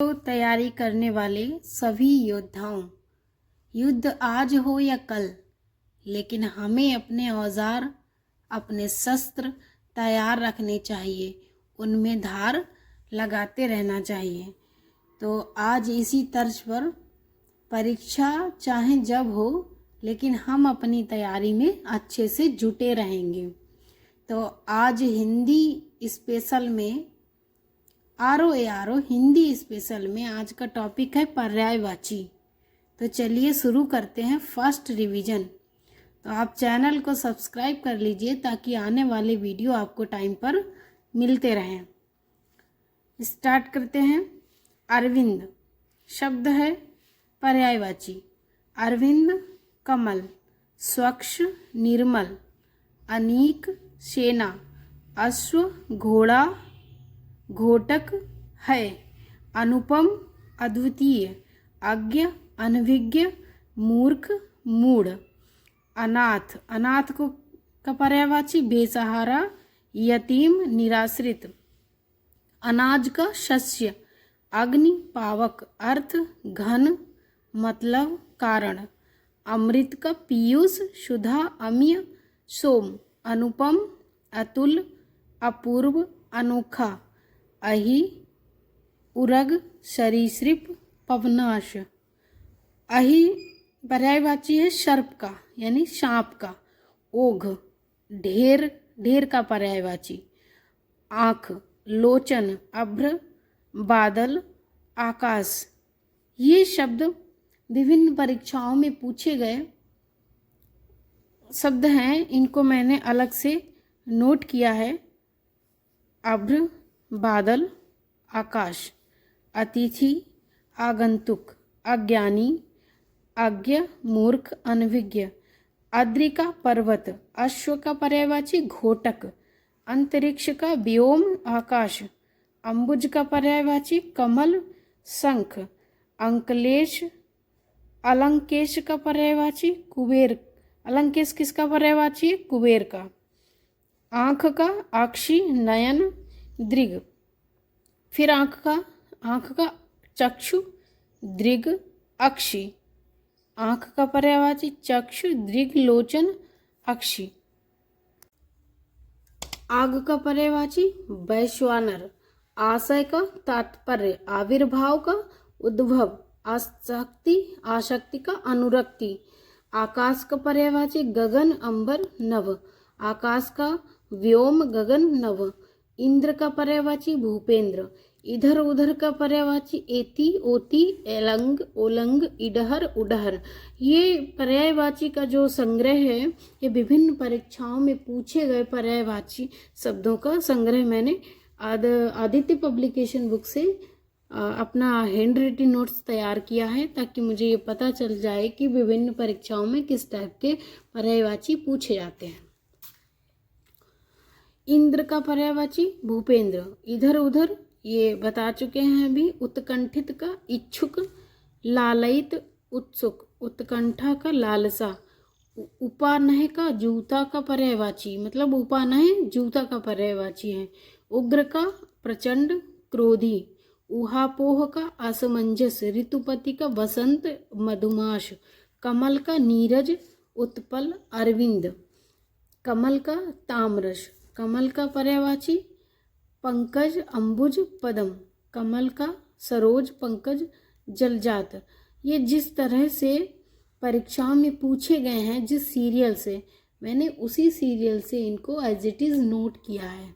तो तैयारी करने वाले सभी योद्धाओं, युद्ध आज हो या कल, लेकिन हमें अपने औजार, अपने शस्त्र तैयार रखने चाहिए, उनमें धार लगाते रहना चाहिए। तो आज इसी तर्ज पर परीक्षा चाहे जब हो, लेकिन हम अपनी तैयारी में अच्छे से जुटे रहेंगे। तो आज हिंदी स्पेशल में आरो हिंदी स्पेशल में आज का टॉपिक है पर्यायवाची। तो चलिए शुरू करते हैं फर्स्ट रिवीजन। तो आप चैनल को सब्सक्राइब कर लीजिए ताकि आने वाले वीडियो आपको टाइम पर मिलते रहें। स्टार्ट करते हैं। अरविंद शब्द है पर्यायवाची। अरविंद कमल, स्वच्छ निर्मल, अनीक सेना, अश्व घोड़ा घोटक है, अनुपम अद्वितीय, अज्ञ अनभिज्ञ, मूर्ख मूढ़, अनाथ अनाथ को का पर्यायवाची बेसहारा, यतीम निराश्रित, अनाज का शस्य, अग्नि पावक, अर्थ घन मतलब कारण, अमृत का पीयूष, सुधा अम्य सोम, अनुपम अतुल, अपूर्व अनोखा, अहि उरग सरीसृप पवनाश। अहि पर्यायवाची है सर्प का यानी सांप का। ओघ ढेर, ढेर का पर्यायवाची। आँख, लोचन, अभ्र, बादल, आकाश। ये शब्द विभिन्न परीक्षाओं में पूछे गए शब्द हैं, इनको मैंने अलग से नोट किया है। अभ्र, बादल, आकाश। अतिथि, आगंतुक, अज्ञानी, अज्ञ, मूर्ख, अनभिज्ञ। अद्रिका पर्वत, अश्व का पर्यायवाची घोटक, अंतरिक्ष का व्योम आकाश, अंबुज का पर्यायवाची कमल शंख, अंकलेश, अलंकेश का पर्यायवाची कुबेर। अलंकेश किसका पर्यायवाची? कुबेर का। आँख का अक्षी, नयन, दृग। फिर आँख का चक्षु, दृग, अक्षी। आँख का पर्यायवाची चक्षु, दृग, लोचन, अक्षी। आग का पर्यायवाची वैश्वानर। आशय का तात्पर्य, आविर्भाव का उद्भव, आसक्ति का अनुरक्ति। आकाश का पर्यायवाची गगन, अंबर, नभ। आकाश का व्योम, गगन, नभ। इंद्र का पर्यायवाची भूपेंद्र। इधर उधर का पर्यायवाची एति, ओति, एलंग, ओलंग, इडहर, उडहर। ये पर्यायवाची का जो संग्रह है, ये विभिन्न परीक्षाओं में पूछे गए पर्यायवाची शब्दों का संग्रह मैंने आदित्य पब्लिकेशन बुक से अपना हैंड रिटन नोट्स तैयार किया है, ताकि मुझे ये पता चल जाए कि विभिन्न परीक्षाओं में किस टाइप के पर्यायवाची पूछे जाते हैं। इंद्र का पर्यायवाची भूपेंद्र। इधर उधर ये बता चुके हैं अभी। उत्कंठित का इच्छुक, लालयित उत्सुक, उत्कंठा का लालसा। उपानह का जूता का पर्यायवाची, मतलब उपानह जूता का पर्यायवाची है। उग्र का प्रचंड क्रोधी। ऊहापोह का असमंजस। ऋतुपति का वसंत मधुमास। कमल का नीरज, उत्पल, अरविंद। कमल का ताम्रस। कमल का पर्यायवाची पंकज, अंबुज, पद्म। कमल का सरोज, पंकज, जलजात। ये जिस तरह से परीक्षाओं में पूछे गए हैं जिस सीरियल से, मैंने उसी सीरियल से इनको एज इट इज नोट किया है।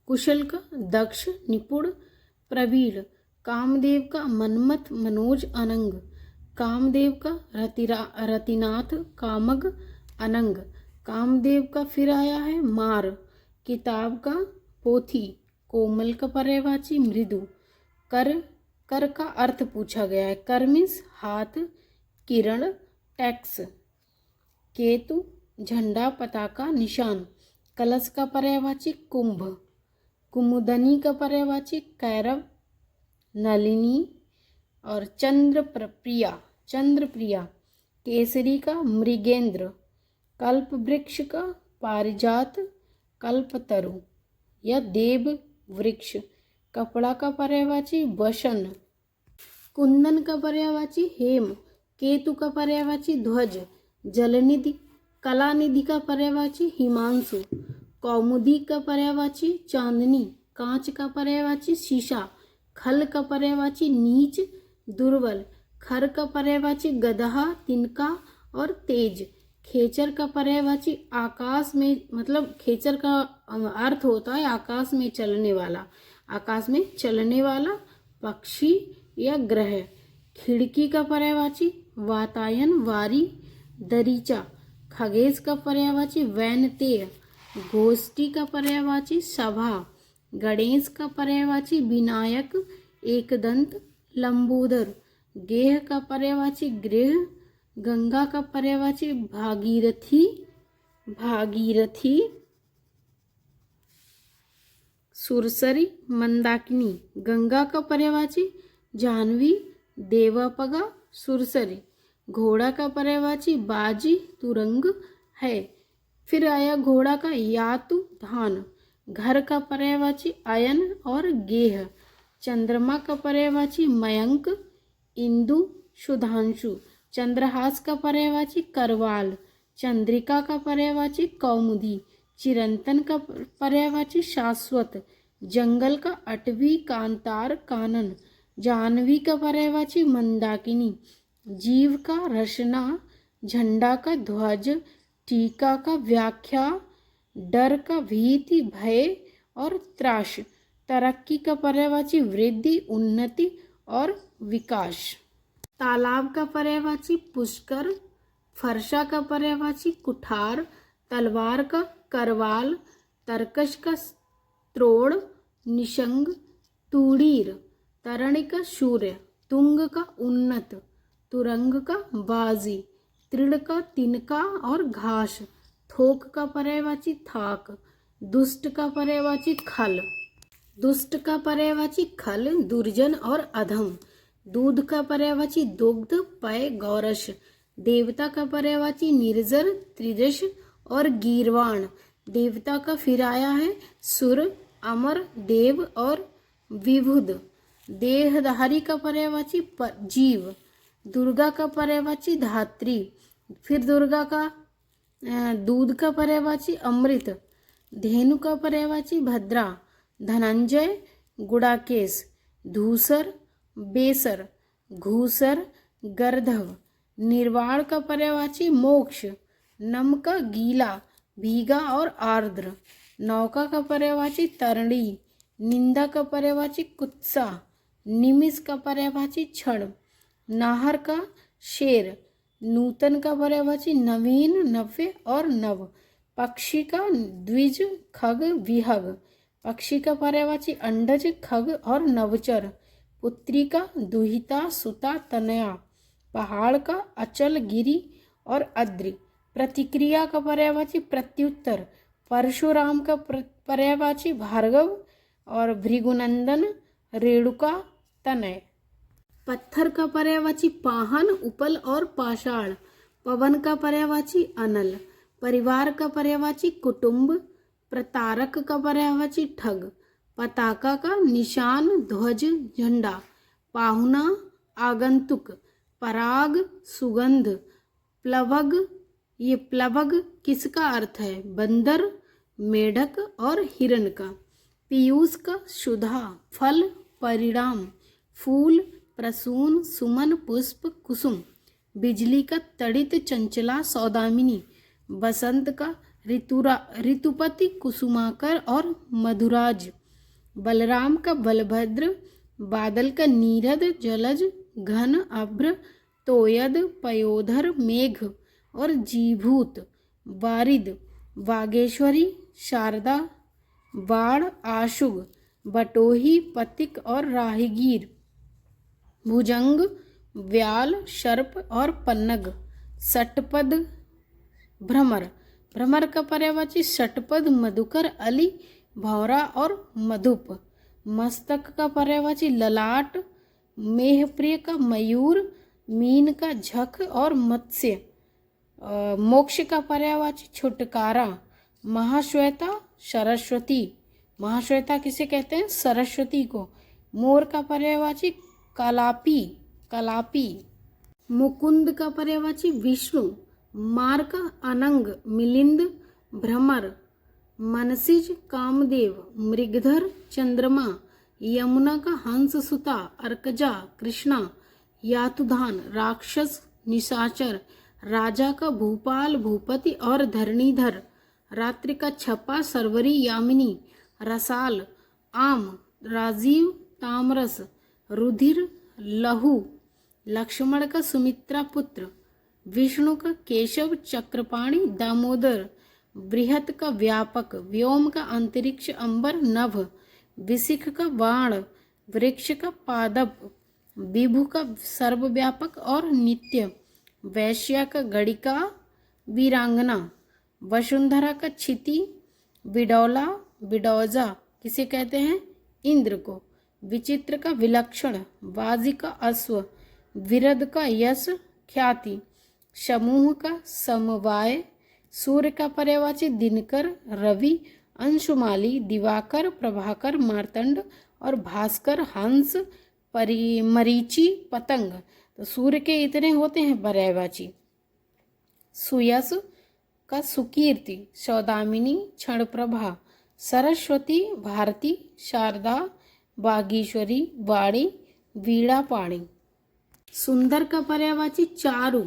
कुशल का दक्ष, निपुण, प्रवीण। कामदेव का मनमथ, मनोज, अनंग। कामदेव का रतिनाथ, कामग, अनंग। कामदेव का फिर आया है मार। किताब का पोथी। कोमल का पर्यायवाची मृदु। कर का अर्थ पूछा गया है। कर मीन्स हाथ, किरण, टैक्स। केतु झंडा, पताका, निशान। कलश का पर्यायवाची कुंभ। कुमुदनी का पर्यायवाची कैरव, नलिनी और चंद्रप्रिया। केसरी का मृगेंद्र। कल्प वृक्ष का पारिजात, कल्पतरु या देव वृक्ष। कपड़ा का पर्यायवाची वसन, कुंदन का पर्यायवाची हेम, केतु का पर्यायवाची ध्वज, जलनिधि, कलानिधि का पर्यायवाची हिमांशु, कौमुदी का पर्यायवाची चांदनी, कांच का पर्यायवाची शीशा, खल का पर्यायवाची नीच दुर्बल, खर का पर्यायवाची गदहा तिनका और तेज, खेचर का पर्यायवाची आकाश में, मतलब खेचर का अर्थ होता है आकाश में चलने वाला, आकाश में चलने वाला पक्षी या ग्रह, खिड़की का पर्यायवाची वातायन वारी दरीचा, खगेश का पर्यायवाची वैनतेय, गोष्ठी का पर्यायवाची सभा, गणेश का पर्यायवाची विनायक एकदंत लंबोदर, गेह का पर्यायवाची गृह, गंगा का पर्यायवाची भागीरथी भागीरथी, सुरसरी मंदाकिनी, गंगा का पर्यायवाची जाह्नवी देवपगा सुरसरी, घोड़ा का पर्यायवाची बाजी तुरंग है। फिर आया घोड़ा का यातु धान, घर का पर्यायवाची अयन और गेह, चंद्रमा का पर्यायवाची मयंक इंदु सुधांशु, चंद्रहास का पर्यायवाची करवाल, चंद्रिका का पर्यायवाची कौमुदी, चिरंतन का पर्यायवाची शाश्वत, जंगल का अटवी कांतार कानन, जाह्नवी का पर्यायवाची मंदाकिनी, जीव का रशना, झंडा का ध्वज, टीका का व्याख्या, डर का भीति भय और त्रास, तरक्की का पर्यायवाची वृद्धि उन्नति और विकास, तालाब का पर्यायवाची पुष्कर, फरसा का पर्यायवाची कुठार, तलवार का करवाल, तरकश का त्रोड़ निशंग तूड़ीर, तरणी का शूर्य, तुंग का उन्नत, तुरंग का बाजी, तृण का तिनका और घास, थोक का पर्यायवाची थाक, दुष्ट का पर्यायवाची खल, दुष्ट का पर्यायवाची खल दुर्जन और अधम, दूध का पर्यायवाची दुग्ध पय गौरश, देवता का पर्यायवाची निर्जर त्रिजश और गीरवाण, देवता का फिर आया है सुर अमर देव और विभुद, देहधारी का पर्यायवाची जीव, दुर्गा का पर्यायवाची धात्री, फिर दुर्गा का दूध का पर्यायवाची अमृत, धेनु का पर्यायवाची भद्रा, धनंजय गुड़ाकेश, धूसर बेसर, घूसर गर्धव, निर्वाण का पर्यायवाची मोक्ष, नम का गीला भीगा और आर्द्र, नौका का पर्यायवाची तरणी, निंदा का पर्यायवाची कुत्सा, निमिष का पर्यायवाची क्षण, नाहर का शेर, नूतन का पर्यायवाची नवीन नव्य और नव, पक्षी का द्विज खग विहग, पक्षी का पर्यायवाची अंडज खग और नवचर, पुत्री का दुहिता सुता तनया, पहाड़ का अचल गिरी और अद्रि, प्रतिक्रिया का पर्यायवाची प्रत्युत्तर, परशुराम का पर्यायवाची भार्गव और भृगुनंदन रेणुका तनय, पत्थर का पर्यायवाची पाहन उपल और पाषाण, पवन का पर्यायवाची अनल, परिवार का पर्यायवाची कुटुंब, प्रतारक का पर्यायवाची ठग, पताका का निशान ध्वज झंडा, पाहुना आगंतुक, पराग सुगंध, प्लवग, ये प्लवग किसका अर्थ है? बंदर, मेढक और हिरण का, पीयूष का सुधा, फल परिणाम, फूल प्रसून सुमन पुष्प कुसुम, बिजली का तड़ित चंचला सौदामिनी, बसंत का ऋतुपति कुसुमाकर और मधुराज, बलराम का बलभद्र, बादल का नीरद जलज घन अभ्र, तोयद पयोधर मेघ और जीभूत, वारिद वागेश्वरी शारदा, बाण आशुग, बटोही पतिक और राहीगीर, भुजंग व्याल सर्प और पन्नग, षटपद भ्रमर, भ्रमर का पर्यायवाची षटपद मधुकर अली भौरा और मधुप, मस्तक का पर्यायवाची ललाट, मेहप्रिय का मयूर, मीन का झक और मत्स्य, मोक्ष का पर्यायवाची छुटकारा, महाश्वेता सरस्वती, महाश्वेता किसे कहते हैं? सरस्वती को। मोर का पर्यायवाची कलापी, कलापी। मुकुंद का पर्यायवाची विष्णु। मार का अनंग, मिलिंद, भ्रमर। मनसिज कामदेव, मृगधर, चंद्रमा। यमुना का हंस सुता, अर्कजा, कृष्णा। यातुधान, राक्षस, निशाचर। राजा का भूपाल, भूपति और धरणीधर। रात्रि का छपा, सरवरी, यामिनी। रसाल, आम, राजीव, तामरस। रुधिर, लहू। लक्ष्मण का सुमित्रा पुत्र। विष्णु का केशव, चक्रपाणि, दामोदर। बृहत का व्यापक। व्योम का अंतरिक्ष, अंबर, नभ। विशिख का बाण। वृक्ष का पादप। विभु का सर्वव्यापक और नित्य। वैश्या का गणिका, वीरांगना। वसुंधरा का क्षिति। विडौला, विडौजा किसे कहते हैं? इंद्र को। विचित्र का विलक्षण। वाजी का अश्व। विरद का यश, ख्याति। समूह का समवाय। सूर्य का पर्यायवाची दिनकर, रवि, अंशुमाली, दिवाकर, प्रभाकर, मार्तंड और भास्कर, हंस, मरीचि, पतंग। तो सूर्य के इतने होते हैं पर्यायवाची। सुयस का सुकीर्ति, सौदामिनी, क्षणप्रभा। सरस्वती, भारती, शारदा, बागीश्वरी, वाणी, वीणापाणी। सुंदर का पर्यायवाची चारु।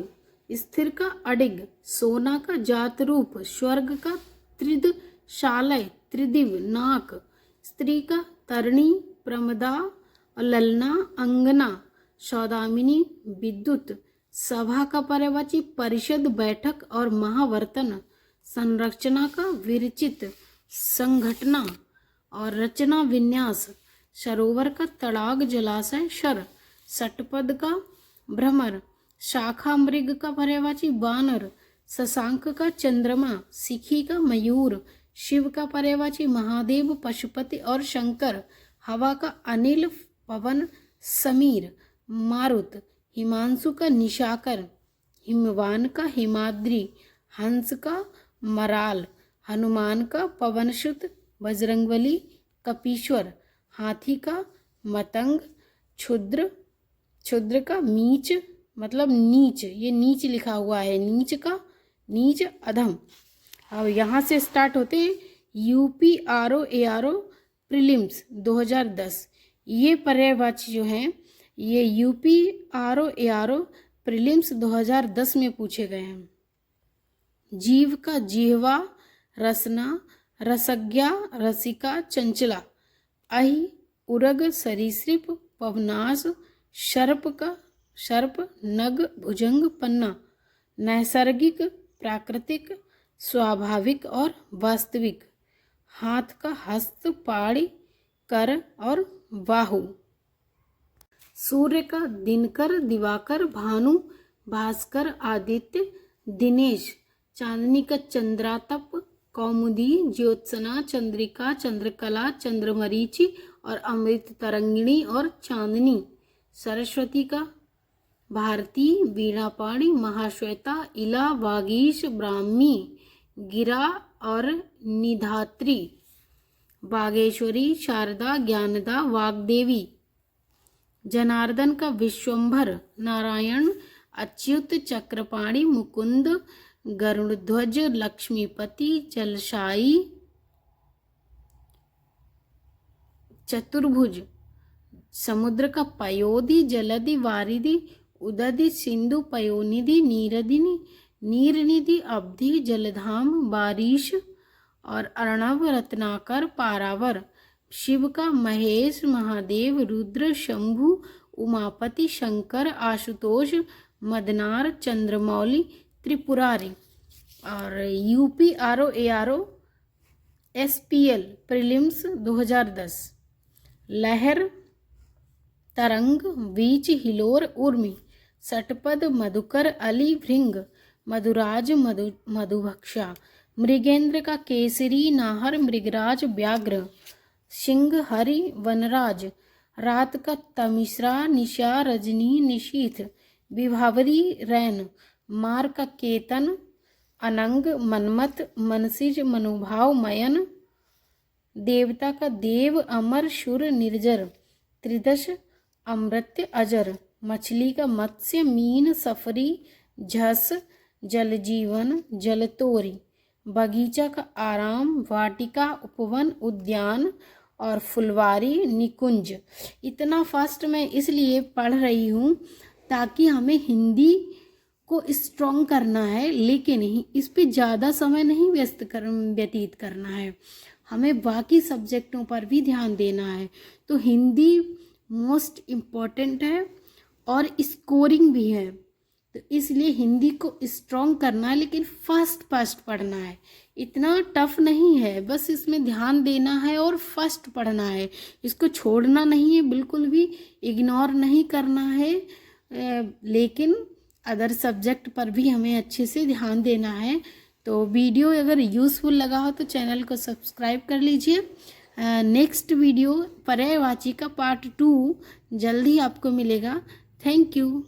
स्थिर का अडिग। सोना का जात रूप। स्वर्ग का त्रिद शालय, त्रिदिव, नाक। स्त्री का तरणी, प्रमदा, ललना, अंगना। सौदामिनी, विद्युत। सभा का पर्यायवाची परिषद, बैठक और महावर्तन। संरचना का विरचित, संघटना और रचना, विन्यास। सरोवर का तड़ाग, जलाशय, शर। षटपद का भ्रमर। शाखा मृग का पर्यायवाची बानर। शशांक का चंद्रमा। सिखी का मयूर। शिव का पर्यायवाची महादेव, पशुपति और शंकर। हवा का अनिल, पवन, समीर, मारुत। हिमांशु का निशाकर। हिमवान का हिमाद्री। हंस का मराल। हनुमान का पवनसुत, बजरंगबली, कपीश्वर। हाथी का मतंग। क्षुद्र का मीच मतलब नीच, ये नीच लिखा हुआ है, नीच का नीच, अधम। अब यहाँ से स्टार्ट होते हैं यूपी आरओ प्रीलिम्स 2010। ये पर्यायवाची जो हैं ये यूपी आरओ प्रीलिम्स 2010 में पूछे गए हैं। जीव का जिह्वा, रसना, रसज्ञा, रसिका, चंचला। अहि, उरग, सरीसृप, पवनाश। सर्प का सर्प, नग, भुजंग, पन्ना। नैसर्गिक, प्राकृतिक, स्वाभाविक और वास्तविक। हाथ का हस्त, पाड़ी, कर और बाहु। सूर्य का दिनकर, दिवाकर, भानु, भास्कर, आदित्य, दिनेश। चांदनी का चंद्रातप, कौमुदी, ज्योत्सना, चंद्रिका, चंद्रकला, चंद्रमरीचि और अमृत तरंगिणी और चांदनी। सरस्वती का भारती, वीणापाणी, महाश्वेता, इला, वागीश, ब्राह्मी, गिरा और निधात्री। बागेश्वरी, शारदा, ज्ञानदा, वाग्देवी। जनार्दन का विश्वंभर, नारायण, अच्युत, चक्रपाणी, मुकुंद, गरुड़ध्वज, लक्ष्मीपति, जलशायी, चतुर्भुज। समुद्र का पयोधि, जलधि, वारिधि, उदधि, सिंधु, पयोनिधि, नीरदिनी, नीरनिधि, अवधि, जलधाम, बारिश और अर्णव, रत्नाकर, पारावर। शिव का महेश, महादेव, रुद्र, शंभु, उमापति, शंकर, आशुतोष, मदनार, चंद्रमौली, त्रिपुरारी। और यूपी आरओ एसपीएल प्रीलिम्स 2010। लहर, तरंग, बीच, हिलोर, उर्मी। षटपद, मधुकर, अली, भृंग, मधुराज, मधुभक्षा। मृगेंद्र का केसरी, नाहर, मृगराज, व्याघ्र। सिंह, हरि, वनराज। रात का तमिश्रा, निशा, रजनी, निशीथ। विभावरी, रैन। मार का केतन, अनंग, मनमत, मनसिज, मनोभाव, मयन। देवता का देव, अमर, शुर, निर्जर, त्रिदश, अमृत, अजर, मछली का मत्स्य, मीन, सफरी, झस, जल जीवन, जलतोरी, बगीचा का आराम, वाटिका, उपवन, उद्यान और फुलवारी, निकुंज। इतना फास्ट मैं इसलिए पढ़ रही हूँ ताकि हमें हिंदी को स्ट्रॉन्ग करना है, लेकिन इस पे ज़्यादा समय नहीं व्यतीत करना है, हमें बाकी सब्जेक्टों पर भी ध्यान देना है। तो हिंदी मोस्ट इम्पॉर्टेंट है और स्कोरिंग भी है, तो इसलिए हिंदी को स्ट्रॉन्ग करना है, लेकिन फास्ट फास्ट पढ़ना है। इतना टफ नहीं है, बस इसमें ध्यान देना है और फास्ट पढ़ना है, इसको छोड़ना नहीं है, बिल्कुल भी इग्नोर नहीं करना है। लेकिन अदर सब्जेक्ट पर भी हमें अच्छे से ध्यान देना है। तो वीडियो अगर यूज़फुल लगा हो तो चैनल को सब्सक्राइब कर लीजिए। नेक्स्ट वीडियो पर्यायवाची का पार्ट 2 जल्दी आपको मिलेगा। Thank you.